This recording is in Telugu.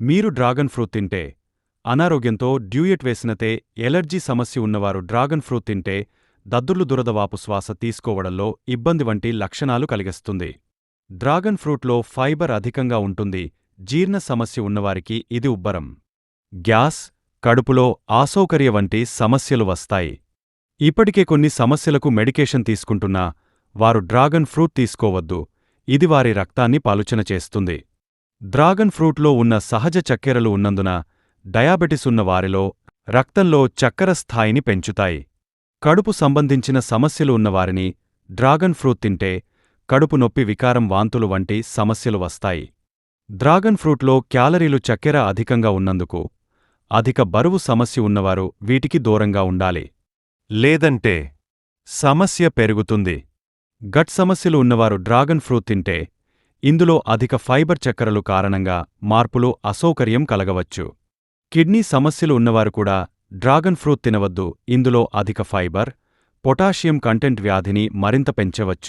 మీరు డ్రాగన్ ఫ్రూట్ తింటే అనారోగ్యంతో డ్యూయెట్ వేసినతే ఎలర్జీ సమస్య ఉన్నవారు డ్రాగన్ ఫ్రూట్ తింటే దద్దుర్లు దురదవాపు శ్వాస తీసుకోవడంలో ఇబ్బంది వంటి లక్షణాలు కలిగిస్తుంది. డ్రాగన్ ఫ్రూట్లో ఫైబర్ అధికంగా ఉంటుంది. జీర్ణ సమస్య ఉన్నవారికి ఇది ఉబ్బరం, గ్యాస్, కడుపులో అసౌకర్య వంటి సమస్యలు వస్తాయి. ఇప్పటికే కొన్ని సమస్యలకు మెడికేషన్ తీసుకుంటున్నా వారు డ్రాగన్ ఫ్రూట్ తీసుకోవద్దు. ఇది వారి రక్తాన్ని పలుచన చేస్తుంది. డ్రాగన్ ఫ్రూట్లో ఉన్న సహజ చక్కెరలు ఉన్నందున డయాబెటిస్ ఉన్న వారిలో రక్తంలో చక్కెర స్థాయిని పెంచుతాయి. కడుపు సంబంధించిన సమస్యలు ఉన్నవారిని డ్రాగన్ ఫ్రూట్ తింటే కడుపు నొప్పి, వికారం, వాంతులు వంటి సమస్యలు వస్తాయి. డ్రాగన్ ఫ్రూట్లో క్యాలరీలు, చక్కెర అధికంగా ఉన్నందుకు అధిక బరువు సమస్య ఉన్నవారు వీటికి దూరంగా ఉండాలి. లేదంటే సమస్య పెరుగుతుంది. గట్ సమస్యలు ఉన్నవారు డ్రాగన్ ఫ్రూట్ తింటే ఇందులో అధిక ఫైబర్, చక్కెరలు కారణంగా మార్పులు, అసౌకర్యం కలగవచ్చు. కిడ్నీ సమస్యలు ఉన్నవారు కూడా డ్రాగన్ ఫ్రూట్ తినవద్దు. ఇందులో అధిక ఫైబర్, పొటాషియం కంటెంట్ వ్యాధిని మరింత పెంచవచ్చు.